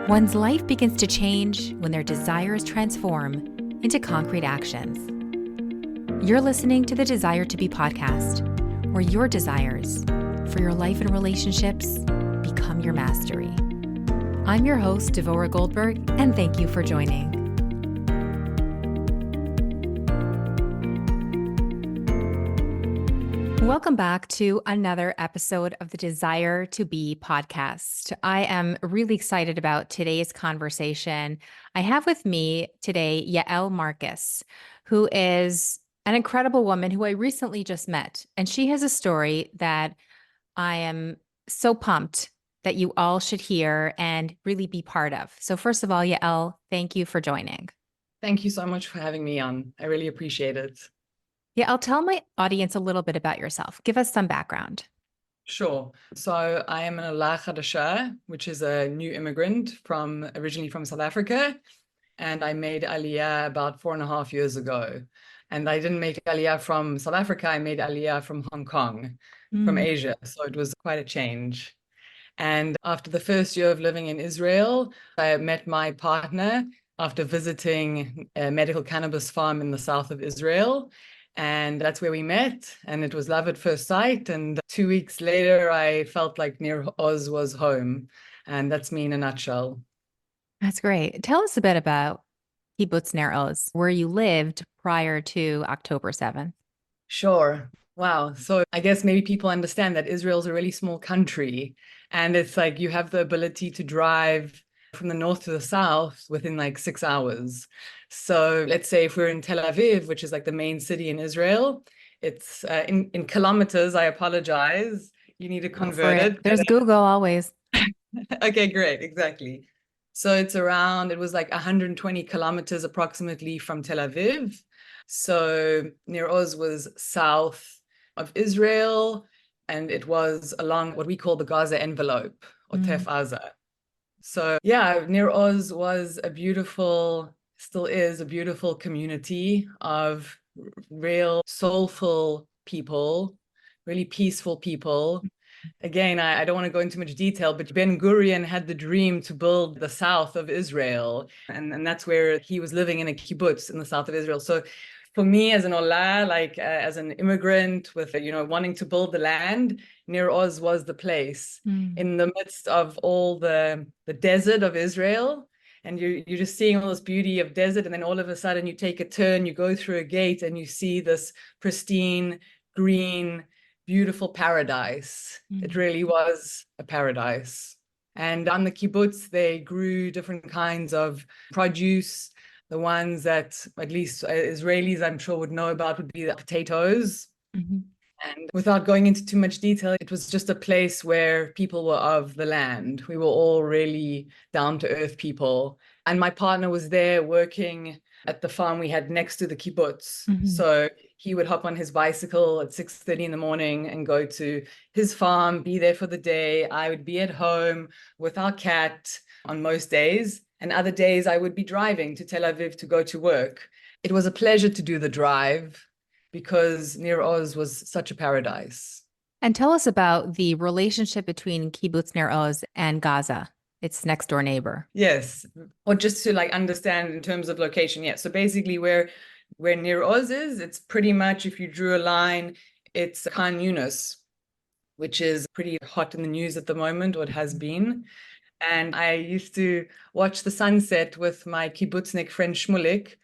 One's life begins to change when their desires transform into concrete actions. You're listening to the Desire to Be podcast, where your desires for your life and relationships become your mastery. I'm your host, Devorah Goldberg, and thank you for joining. Welcome back to another episode of the Desire to Be podcast. I am really excited about today's conversation. I have with me today Yael Marcus, who is an incredible woman who I recently just met. And she has a story that I am so pumped that you all should hear and really be part of. So first of all, Yael, thank you for joining. Thank you so much for having me on. I really appreciate it. Yeah, I'll tell my audience a little bit about yourself. Give us some background. Sure. So I am an Ola Chadasha, which is a new immigrant originally from South Africa. And I made Aliyah about 4.5 years ago. And I didn't make Aliyah from South Africa. I made Aliyah from Hong Kong, from Asia. So it was quite a change. And after the first year of living in Israel, I met my partner after visiting a medical cannabis farm in the south of Israel. And that's where we met, and it was love at first sight. And 2 weeks later, I felt like Ner Oz was home. And that's me in a nutshell. That's great. Tell us a bit about Kibbutz Ner Oz, where you lived prior to October 7th. Sure. Wow. So I guess maybe people understand that Israel's a really small country. And it's like you have the ability to drive from the north to the south within like 6 hours. So let's say if we're in Tel Aviv, which is like the main city in Israel, it's in kilometers. I apologize. You need to convert it. There's Google always. Okay, great. Exactly. So it was like 120 kilometers approximately from Tel Aviv. So Ner Oz was south of Israel, and it was along what we call the Gaza envelope, Otef Aza. So yeah, Ner Oz was still is a beautiful community of real soulful people, really peaceful people. Again, I don't want to go into much detail, but Ben Gurion had the dream to build the south of Israel. And that's where he was living in a kibbutz in the south of Israel. So for me as an Ola, as an immigrant with, wanting to build the land, Ner Oz was the place in the midst of all the desert of Israel. And you're just seeing all this beauty of desert. And then all of a sudden you take a turn, you go through a gate and you see this pristine, green, beautiful paradise. It really was a paradise. And on the kibbutz, they grew different kinds of produce. The ones that at least Israelis, I'm sure, would know about would be the potatoes. And without going into too much detail, it was just a place where people were of the land. We were all really down-to-earth people. And my partner was there working at the farm we had next to the kibbutz. So he would hop on his bicycle at 6:30 in the morning and go to his farm, be there for the day. I would be at home with our cat on most days. And other days I would be driving to Tel Aviv to go to work. It was a pleasure to do the drive because Ner Oz was such a paradise. And tell us about the relationship between Kibbutz Ner Oz and Gaza, its next door neighbor. Yes, or just to understand in terms of location. Yeah, so basically where Ner Oz is, it's pretty much, if you drew a line, it's Khan Yunis, which is pretty hot in the news at the moment, or it has been. And I used to watch the sunset with my kibbutznik friend Shmulik,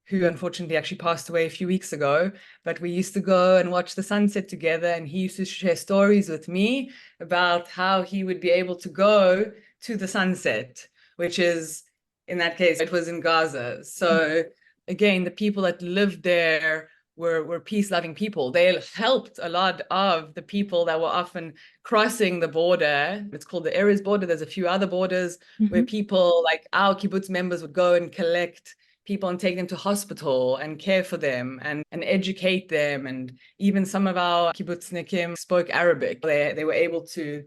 who unfortunately actually passed away a few weeks ago. But we used to go and watch the sunset together, and he used to share stories with me about how he would be able to go to the sunset, which is, in that case, it was in Gaza. So again, the people that lived there were peace-loving people. They helped a lot of the people that were often crossing the border. It's called the Erez border. There's a few other borders where people like our kibbutz members would go and collect people and take them to hospital and care for them and educate them. And even some of our kibbutznikim spoke Arabic. They were able to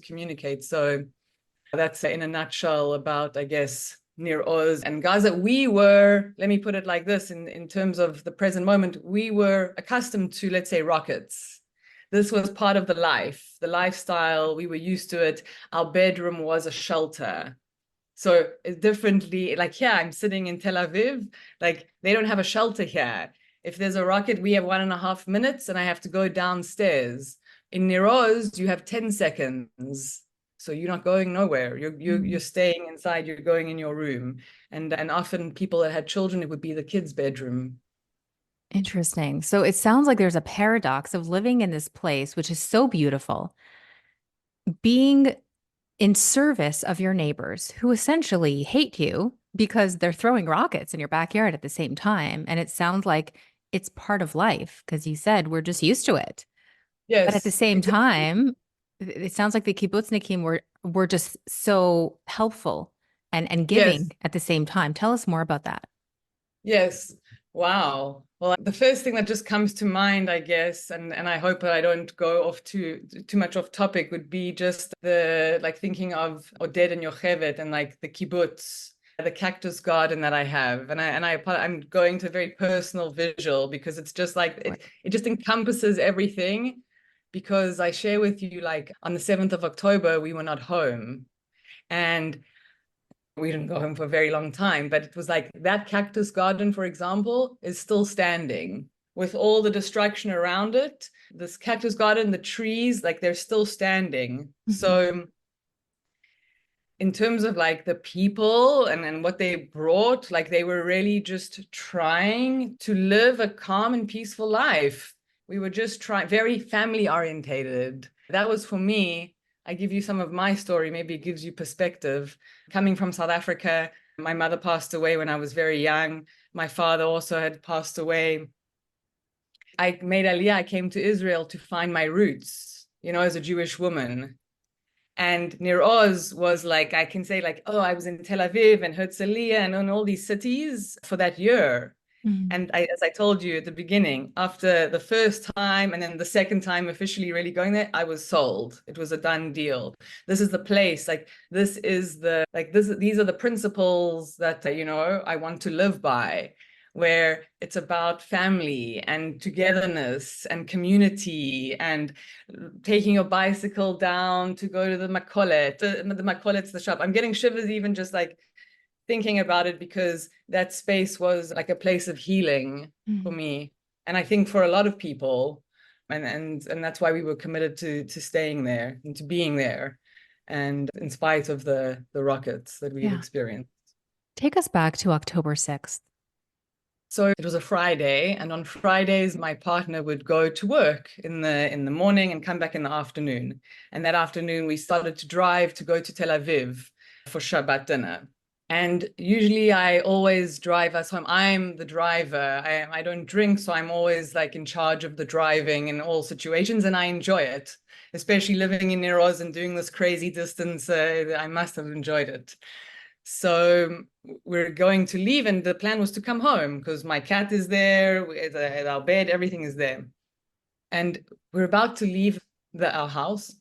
communicate. So that's in a nutshell about, I guess, Ner Oz and Gaza. We were, let me put it like this, in terms of the present moment, we were accustomed to, let's say, rockets. This was part of the lifestyle. We were used to it. Our bedroom was a shelter. So it's differently, like here, I'm sitting in Tel Aviv, like they don't have a shelter here. If there's a rocket, we have 1.5 minutes and I have to go downstairs. In Ner Oz, you have 10 seconds. So you're not going nowhere. You're staying inside, you're going in your room. And often people that had children, it would be the kids' bedroom. Interesting. So it sounds like there's a paradox of living in this place, which is so beautiful, being in service of your neighbors who essentially hate you because they're throwing rockets in your backyard at the same time. And it sounds like it's part of life because you said we're just used to it. But at the Yes, same exactly. time, it sounds like the kibbutznikim were just so helpful and Yes. giving at the same time. Tell us more about that. Yes. Wow. Well, the first thing that just comes to mind, I guess, and I hope that I don't go off too much off topic, would be just the like thinking of Oded and Yocheved and like the kibbutz, the cactus garden that I have. I'm going to a very personal visual because it's just like it just encompasses everything. Because I share with you, like on the 7th of October, we were not home. And we didn't go home for a very long time, but it was like that cactus garden, for example, is still standing with all the destruction around it. This cactus garden, the trees, like they're still standing. Mhm. So in terms of like the people and what they brought, like they were really just trying to live a calm and peaceful life. We were just trying, very family orientated. That was for me. I give you some of my story, maybe it gives you perspective. Coming from South Africa, my mother passed away when I was very young. My father also had passed away. I made Aliyah, I came to Israel to find my roots, as a Jewish woman. And Ner Oz was like, I can say like, oh, I was in Tel Aviv and Herzliya and in all these cities for that year. Mhm. And as I told you at the beginning, after the first time and then the second time officially really going there, I was sold. It was a done deal. This is the place. Like these are the principles that I want to live by, where it's about family and togetherness and community and taking your bicycle down to go to the makolet. The makolet's the shop. I'm getting shivers even just like thinking about it because that space was like a place of healing for Mhm. me. And I think for a lot of people, and that's why we were committed to staying there and to being there. And in spite of the rockets that we had Yeah. experienced. Take us back to October 6th. So it was a Friday, and on Fridays my partner would go to work in the morning and come back in the afternoon. And that afternoon we started to drive to go to Tel Aviv for Shabbat dinner. And usually I always drive us home. I'm the driver. I don't drink, so I'm always like in charge of the driving in all situations, and I enjoy it, especially living in Ner Oz and doing this crazy distance. I must have enjoyed it. So we're going to leave, and the plan was to come home because my cat is there, at our bed, everything is there. And we're about to leave our house.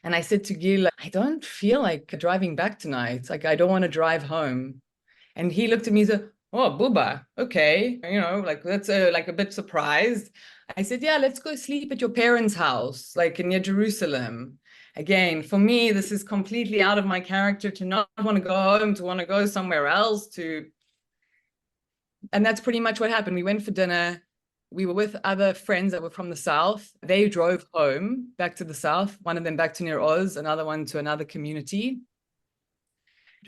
And I said to Gil, I don't feel like driving back tonight. Like, I don't want to drive home. And he looked at me and said, oh, Booba, okay. Like that's like a bit surprised. I said, yeah, let's go sleep at your parents' house, like near Jerusalem. Again, for me, this is completely out of my character to not want to go home, to want to go somewhere else, and that's pretty much what happened. We went for dinner. We were with other friends that were from the South. They drove home back to the South, one of them back to Ner Oz, another one to another community.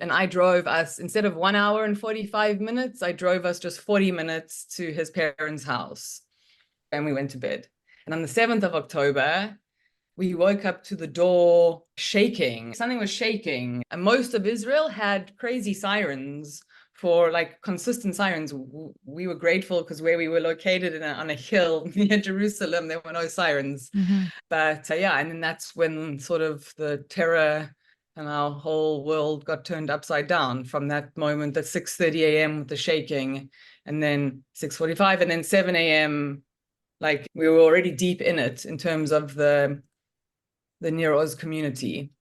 And I drove us, instead of 1 hour and 45 minutes, I drove us just 40 minutes to his parents' house. And we went to bed. And on the 7th of October, we woke up to the door shaking. Something was shaking. And most of Israel had crazy sirens for like consistent sirens. We were grateful because where we were located on a hill near Jerusalem, there were no sirens. Mhm. But yeah, and then that's when sort of the terror and our whole world got turned upside down from that moment at 6:30 a.m. with the shaking, and then 6:45, and then 7 a.m. Like we were already deep in it in terms of the Ner Oz community.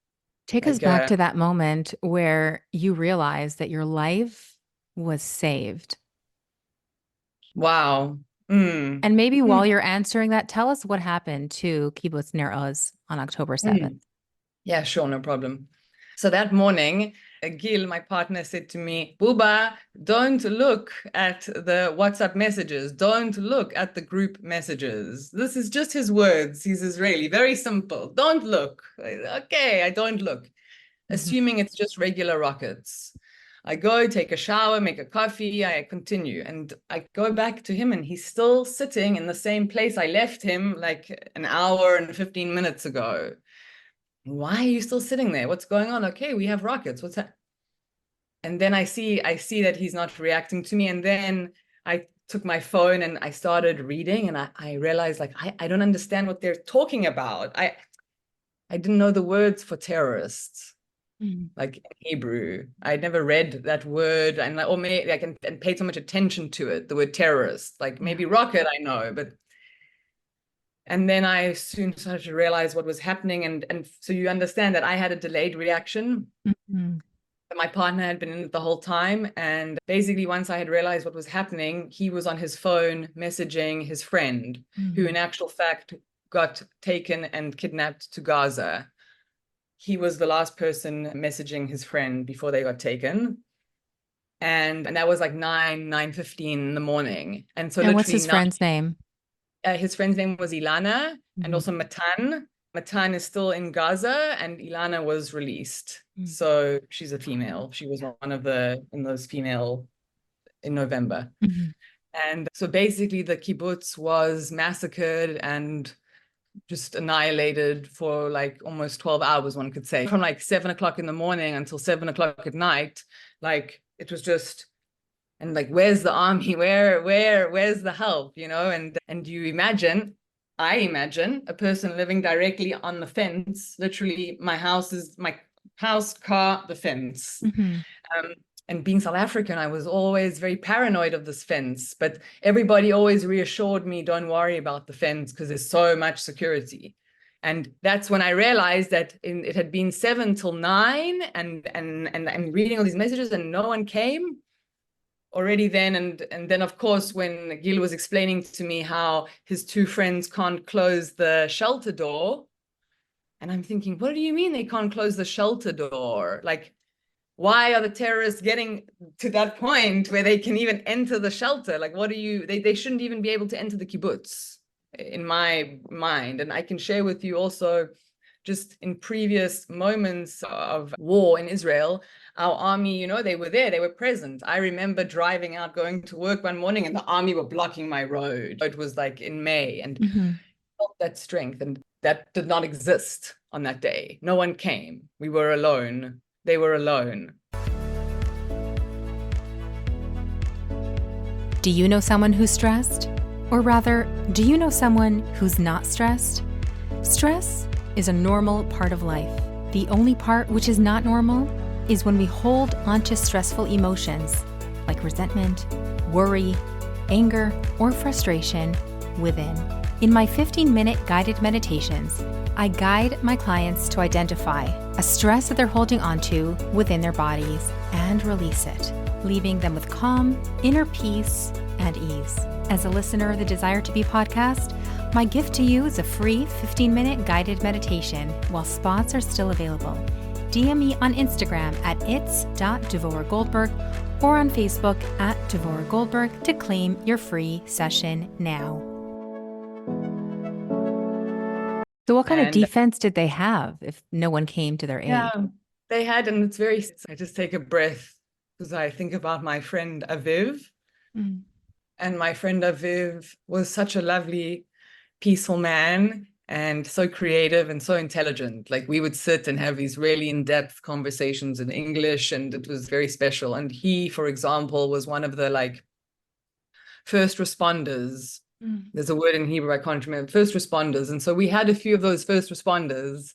Take us Like back to that moment where you realized that your life was saved. wow. Mm. And maybe Mm. while you're answering that, tell us what happened to Kibbutz Ner Oz on October 7th. Mm. Yeah, sure, no problem. So that morning, Gil, my partner, said to me, Buba, don't look at the WhatsApp messages. Don't look at the group messages. This is just his words. He's Israeli, very simple. Don't look. Okay, I don't look. Assuming it's just regular rockets. I go, take a shower, make a coffee, I continue. And I go back to him and he's still sitting in the same place I left him like an hour and 15 minutes ago. Why are you still sitting there? What's going on? Okay, we have rockets. What's that? And then I see that he's not reacting to me. And then I took my phone and I started reading and I realized like, I don't understand what they're talking about. I didn't know the words for terrorists, like in Hebrew. I'd never read that word and or maybe I can and paid so much attention to it, the word terrorist, like maybe rocket, I know, but and then I soon started to realize what was happening. And so you understand that I had a delayed reaction. My partner had been in it the whole time. And basically, once I had realized what was happening, he was on his phone messaging his friend, who in actual fact got taken and kidnapped to Gaza. He was the last person messaging his friend before they got taken. And that was like 9:15 in the morning. And so what's his friend's name? His friend's name was Ilana and also Matan. Matan is still in Gaza and Ilana was released. So she's a female. She was one of those female in November. And so basically the kibbutz was massacred and just annihilated for like almost 12 hours, one could say. From like 7 o'clock in the morning until 7 o'clock at night, like it was just, and like, where's the army? Where's the help? You know, and you imagine, I imagine a person living directly on the fence. Literally, my house, car, the fence. And being South African, I was always very paranoid of this fence. But everybody always reassured me, don't worry about the fence because there's so much security. And that's when I realized that it had been 7 till 9, and I'm reading all these messages and no one came already then. And then, of course, when Gil was explaining to me how his two friends can't close the shelter door, and I'm thinking, what do you mean they can't close the shelter door? Like, why are the terrorists getting to that point where they can even enter the shelter? Like, they shouldn't even be able to enter the kibbutz, in my mind. And I can share with you also, just in previous moments of war in Israel, our army, you know, they were there, they were present. I remember driving out, going to work one morning, and the army were blocking my road. It was like in May, and felt that strength, and that did not exist on that day. No one came. We were alone. They were alone. Do you know someone who's stressed? Or rather, do you know someone who's not stressed? Stress is a normal part of life. The only part which is not normal is when we hold onto stressful emotions like resentment, worry, anger, or frustration within. In my 15-minute guided meditations, I guide my clients to identify a stress that they're holding onto within their bodies and release it, leaving them with calm, inner peace, and ease. As a listener of the Desire to Be podcast, my gift to you is a free 15-minute guided meditation while spots are still available. DM me on Instagram at its.devorahgoldberg or on Facebook at Devorah Goldberg to claim your free session now. So what kind of defense did they have if no one came to their aid? Yeah, they had, and it's very, I just take a breath because I think about my friend Aviv. And my friend Aviv was such a lovely, peaceful man and so creative and so intelligent. Like, we would sit and have these really in-depth conversations in English, and it was very special. And he, for example, was one of the like first responders. There's a word in Hebrew I can't remember, first responders. And so we had a few of those first responders.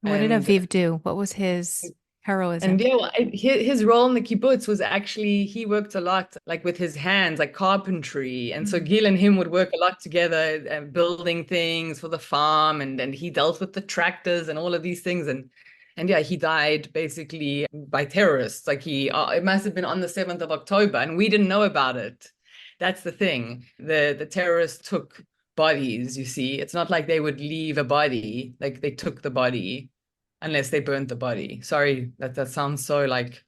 What did Aviv do? What was his heroism? And yeah, his role in the kibbutz was actually, he worked a lot like with his hands, like carpentry. And so Gil and him would work a lot together, building things for the farm. And he dealt with the tractors and all of these things. And yeah, he died basically by terrorists. Like it must have been on the 7th of October, and we didn't know about it. That's the thing. The terrorists took bodies, you see. It's not like they would leave a body, like they took the body. unless they burnt the body. Sorry, that sounds so like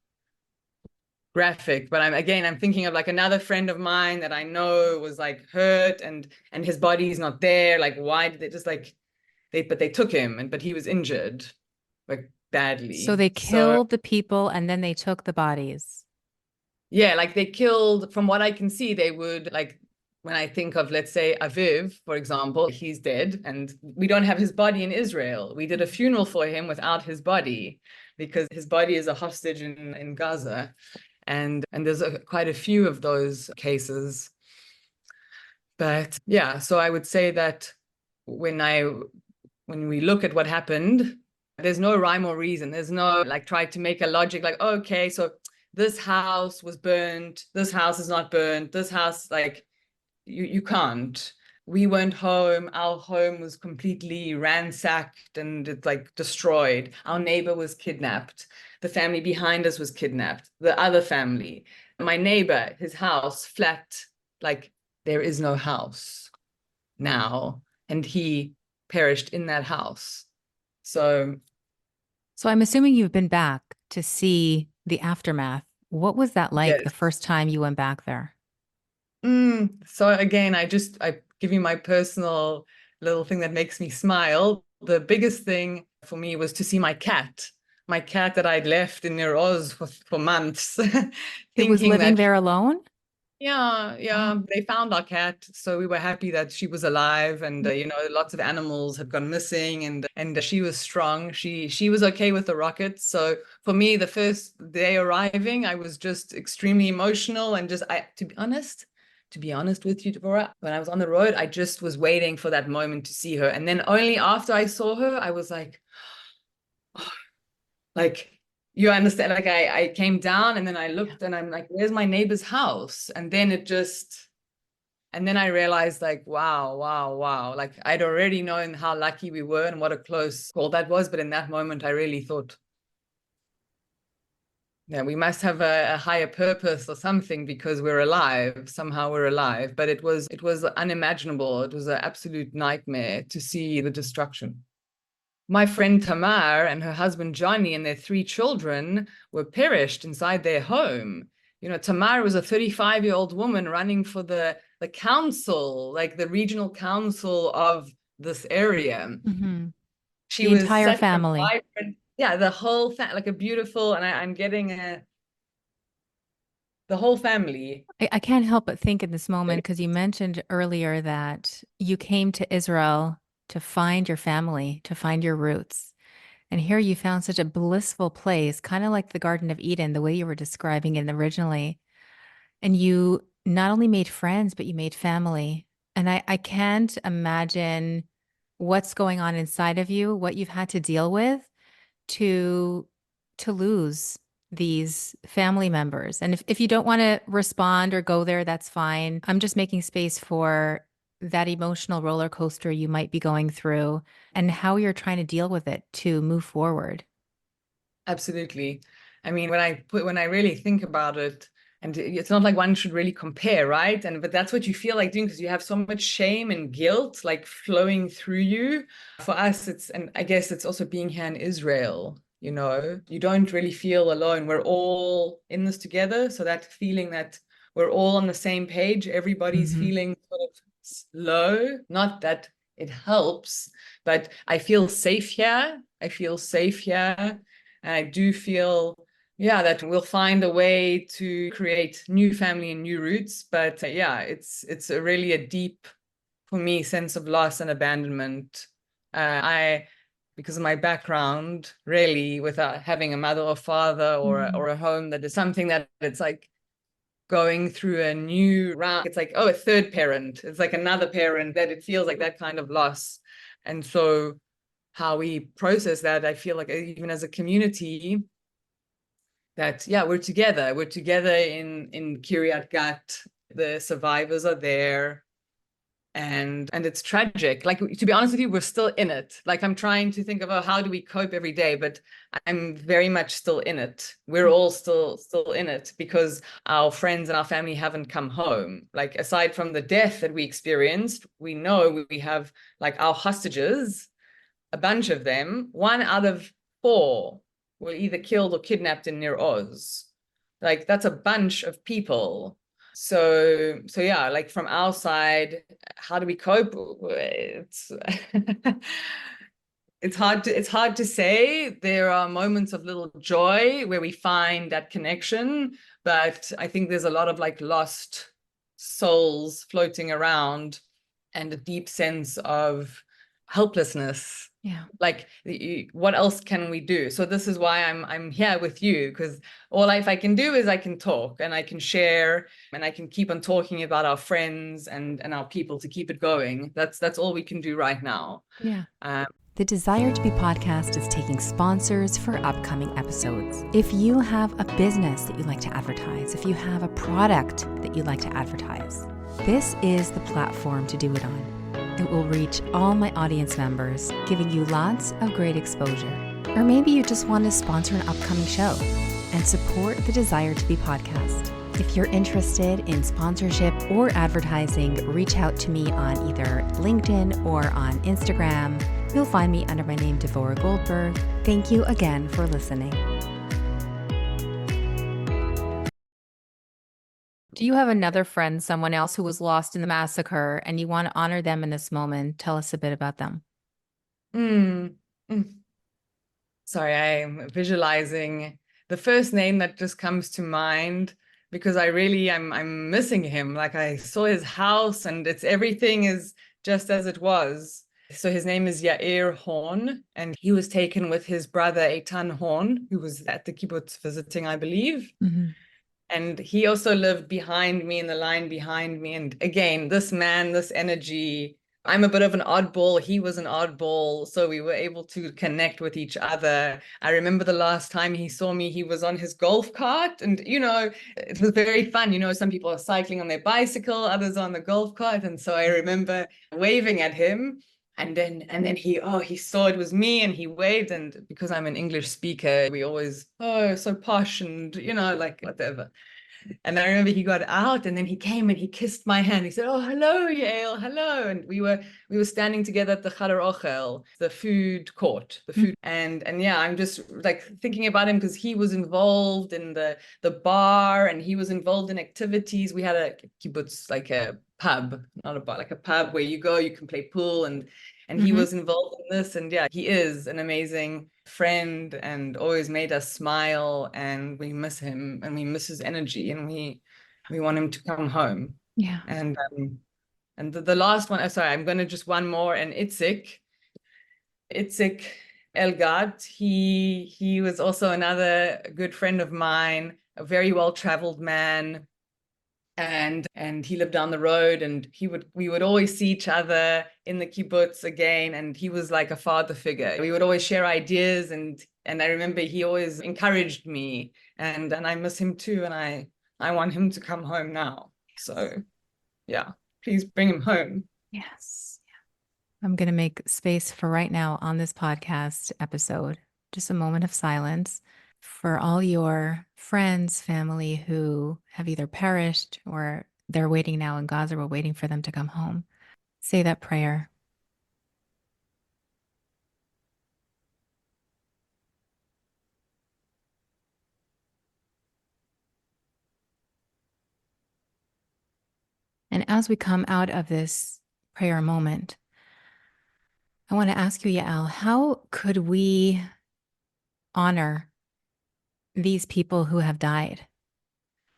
graphic, but I'm thinking of like another friend of mine that I know was like hurt and his body's not there. Like, why did they just like they took him but he was injured like So badly. they So killed the people and then they took the bodies. yeah, like they killed, from what I can see, they would like, when I think of, let's say, Aviv, for example, he's dead and we don't have his body in Israel. We did a funeral for him without his body because his body is a hostage in Gaza. And there's quite a few of those cases. But yeah, so I would say that when we look at what happened, there's no rhyme or reason. There's no like try to make a logic like, okay, so this house was burnt, this house is not burnt, this house, like you can't. We went home, our home was completely ransacked and it's like destroyed. Our neighbor was kidnapped. The family behind us was kidnapped. The other family, my neighbor, his house, flat, like there is no house now. And he perished in that house. So I'm assuming you've been back to see the aftermath. What was that like the yes. first time you went back there? So again, I give you my personal little thing that makes me smile. The biggest thing for me was to see my cat that I'd left in Ner Oz for months, It was thinking living that, there alone? yeah, they found our cat. So we were happy that she was alive and, lots of animals had gone missing and she was strong. She was okay with the rockets. So for me, the first day arriving, I was just extremely emotional and to be honest with you, Deborah, when I was on the road, I just was waiting for that moment to see her. And then only after I saw her, I was like, oh, like, you understand, like I came down and then I looked and I'm like, where's my neighbor's house? And then I realized like, wow. Like I'd already known how lucky we were and what a close call that was. But in that moment, I really thought, yeah, we must have a higher purpose or something because we're alive. Somehow we're alive. But it was unimaginable. It was an absolute nightmare to see the destruction. My friend Tamar and her husband Johnny and their 3 children were perished inside their home. Tamar was a 35-year-old woman running for the council, like the regional council of this area. Mm-hmm. She The was entire such a family. vibrant, yeah, the whole like a beautiful, and I'm getting the whole family. I can't help but think in this moment, because you mentioned earlier that you came to Israel to find your family, to find your roots. And here you found such a blissful place, kind of like the Garden of Eden, the way you were describing it originally. And you not only made friends, but you made family. And I can't imagine what's going on inside of you, what you've had to deal with to lose these family members. And if you don't want to respond or go there, that's fine. I'm just making space for that emotional roller coaster you might be going through and how you're trying to deal with it to move forward. Absolutely. I mean, when I really think about it, and it's not like one should really compare, right? But that's what you feel like doing because you have so much shame and guilt like flowing through you. For us, and I guess it's also being here in Israel, you don't really feel alone. We're all in this together. So that feeling that we're all on the same page, everybody's Mm-hmm. feeling sort of low, not that it helps, but I feel safe here. And I do feel, yeah, that we'll find a way to create new family and new roots. But yeah, it's really a deep, for me, sense of loss and abandonment. Because of my background, really, without having a mother or father or a home, that is something that it's like going through a new round. It's like, oh, a third parent. It's like another parent, that it feels like that kind of loss. And so how we process that, I feel like even as a community, that yeah, we're together in Kiryat Gat. The survivors are there, and it's tragic. Like, to be honest with you, we're still in it. Like, I'm trying to think of, oh, how do we cope every day, but I'm very much still in it. We're all still in it because our friends and our family haven't come home. Like, aside from the death that we experienced, we know we have like our hostages, a bunch of them, 1 out of 4 were either killed or kidnapped in Ner Oz. Like that's a bunch of people. So yeah, like from our side, how do we cope? It's it's hard to say. There are moments of little joy where we find that connection, but I think there's a lot of like lost souls floating around and a deep sense of helplessness. Yeah. Like, what else can we do? So this is why I'm here with you, because all if I can do is I can talk and I can share and I can keep on talking about our friends and our people to keep it going. That's all we can do right now. Yeah. The Desire to Be podcast is taking sponsors for upcoming episodes. If you have a business that you'd like to advertise, if you have a product that you'd like to advertise, this is the platform to do it on. It will reach all my audience members, giving you lots of great exposure. Or maybe you just want to sponsor an upcoming show and support the Desire to Be podcast. If you're interested in sponsorship or advertising, reach out to me on either LinkedIn or on Instagram. You'll find me under my name, Devorah Goldberg. Thank you again for listening. Do you have another friend, someone else who was lost in the massacre, and you want to honor them in this moment? Tell us a bit about them. Sorry, I'm visualizing the first name that just comes to mind, because I'm missing him. Like I saw his house and everything is just as it was. So his name is Yair Horn, and he was taken with his brother Eitan Horn, who was at the kibbutz visiting, I believe. Mm-hmm. And he also lived behind me in the line behind me. And again, this man, this energy, I'm a bit of an oddball. He was an oddball. So we were able to connect with each other. I remember the last time he saw me, he was on his golf cart. And, it was very fun. Some people are cycling on their bicycle, others on the golf cart. And so I remember waving at him. And then he saw it was me and he waved. And because I'm an English speaker, we always, so posh and, like whatever. And I remember he got out and then he came and he kissed my hand. He said, "Oh, hello, Yael, hello." And we were standing together at the Chadar Ochel, the food court, the food. And yeah, I'm just like thinking about him because he was involved in the bar and he was involved in activities. We had a kibbutz, like a pub, not a bar, like a pub where you go, you can play pool and he was involved in this. And yeah, he is an amazing friend and always made us smile, and we miss him and we miss his energy and we want him to come home. Yeah. And the last one, sorry, I'm going to just one more. And Itzik Elgad, he was also another good friend of mine, a very well-traveled man. And he lived down the road, and we would always see each other in the kibbutz again, and he was like a father figure. We would always share ideas, and I remember he always encouraged me, and I miss him too, and I want him to come home now. So yeah, please bring him home. Yes. I'm going to make space for right now on this podcast episode, just a moment of silence for all your friends, family who have either perished or they're waiting now in Gaza. We're waiting for them to come home. Say that prayer. And as we come out of this prayer moment, I want to ask you, Yael, how could we honor these people who have died?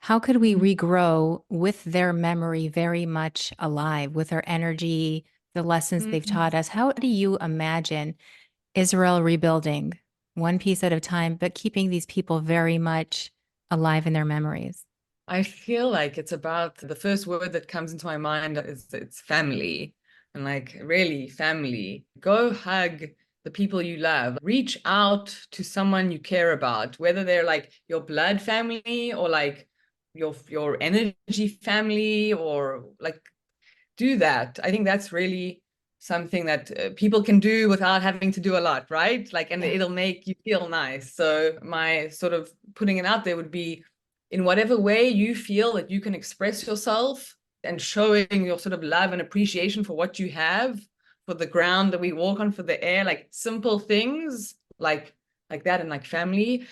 How could we regrow with their memory very much alive, with their energy, the lessons they've taught us? How do you imagine Israel rebuilding one piece at a time, but keeping these people very much alive in their memories? I feel like it's about, the first word that comes into my mind is it's family. And like, really, family. Go hug the people you love. Reach out to someone you care about, whether they're like your blood family or like your energy family, or like, do that. I think that's really something that people can do without having to do a lot, right? Like, and it'll make you feel nice. So my sort of putting it out there would be, in whatever way you feel that you can express yourself and showing your sort of love and appreciation for what you have, for the ground that we walk on, for the air, like simple things like like that and like family.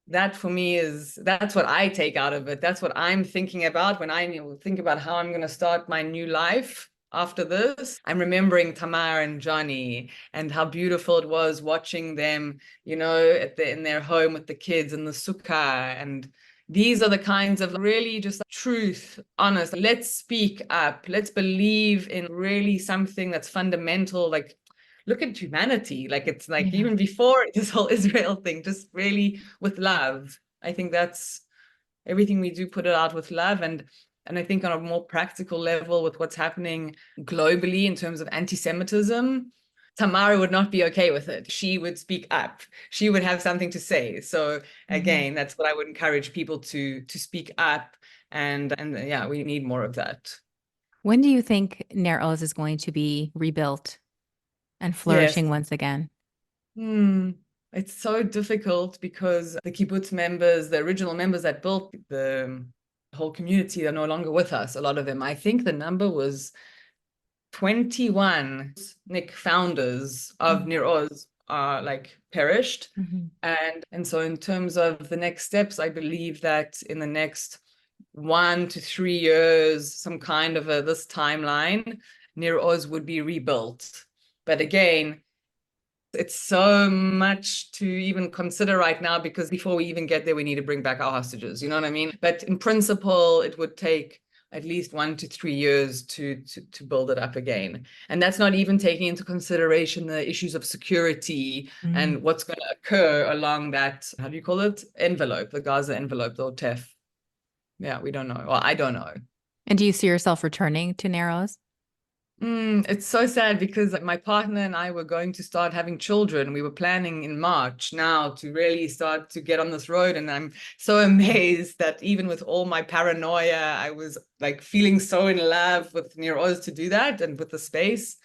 That for me that's what I take out of it. That's what I'm thinking about when I think about how I'm going to start my new life after this. I'm remembering Tamar and Johnny and how beautiful it was watching them, in their home with the kids and the sukkah. And these are the kinds of really just truth, honest. Let's speak up. Let's believe in really something that's fundamental, like look at humanity. Like it's like even before this whole Israel thing, just really with love. I think that's everything we do, put it out with love. And I think on a more practical level with what's happening globally in terms of anti-Semitism, Tamara would not be okay with it. She would speak up. She would have something to say. So again, that's what I would encourage people to speak up. And yeah, we need more of that. When do you think Ner Oz is going to be rebuilt and flourishing once again? It's so difficult because the kibbutz members, the original members that built the whole community, are no longer with us. A lot of them. I think the number was 21 founders of Ner Oz are like perished. And so in terms of the next steps, I believe that in the next 1 to 3 years, some kind of this timeline, Ner Oz would be rebuilt. But again, it's so much to even consider right now, because before we even get there, we need to bring back our hostages. You know what I mean? But in principle, it would take at least 1 to 3 years to build it up again. And that's not even taking into consideration the issues of security and what's going to occur along that, how do you call it? Envelope, the Gaza envelope, the OTEF. Yeah, we don't know. Well, I don't know. And do you see yourself returning to Ner Oz? It's so sad because my partner and I were going to start having children. We were planning in March now to really start to get on this road. And I'm so amazed that even with all my paranoia, I was like feeling so in love with Ner Oz to do that and with the space.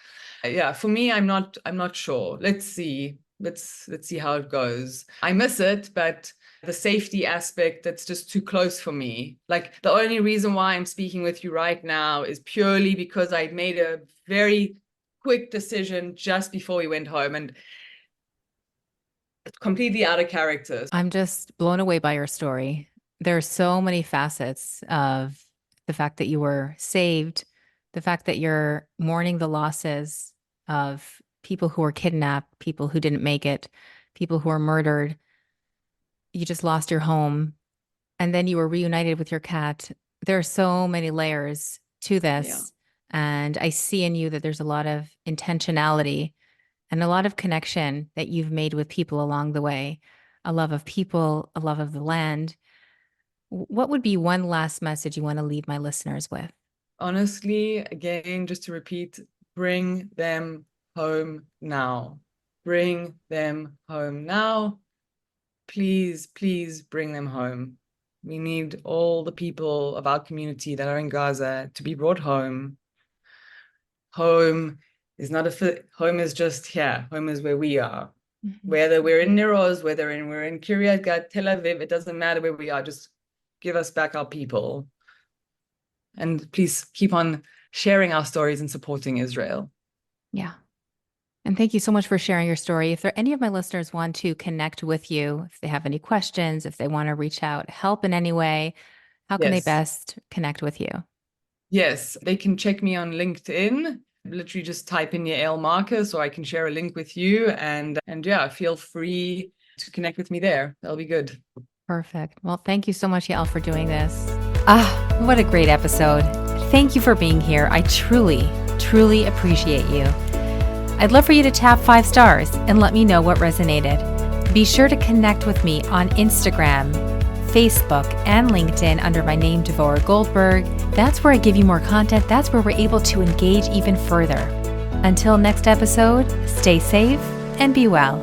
Yeah, for me, I'm not sure. Let's see. Let's see how it goes. I miss it, but the safety aspect, that's just too close for me. Like the only reason why I'm speaking with you right now is purely because I made a very quick decision just before we went home, and it's completely out of character. I'm just blown away by your story. There are so many facets of the fact that you were saved, the fact that you're mourning the losses of people who were kidnapped, people who didn't make it, people who were murdered. You just lost your home, and then you were reunited with your cat. There are so many layers to this. Yeah. And I see in you that there's a lot of intentionality and a lot of connection that you've made with people along the way, a love of people, a love of the land. What would be one last message you want to leave my listeners with? Honestly, again, just to repeat, bring them home now. Bring them home now. Please, please bring them home. We need all the people of our community that are in Gaza to be brought home. Home is not home is just here. Home is where we are. Whether we're in Ner Oz, whether we're in Kiryat Gat, Tel Aviv, it doesn't matter where we are. Just give us back our people. And please keep on sharing our stories and supporting Israel. Yeah. And thank you so much for sharing your story. If there any of my listeners want to connect with you, if they have any questions, if they want to reach out, help in any way, how can they best connect with you? Yes, they can check me on LinkedIn. Literally just type in Yael Marcus, or I can share a link with you. And yeah, feel free to connect with me there. That'll be good. Perfect. Well, thank you so much, Yael, for doing this. What a great episode. Thank you for being here. I truly, truly appreciate you. I'd love for you to tap 5 stars and let me know what resonated. Be sure to connect with me on Instagram, Facebook, and LinkedIn under my name, Devorah Goldberg. That's where I give you more content. That's where we're able to engage even further. Until next episode, stay safe and be well.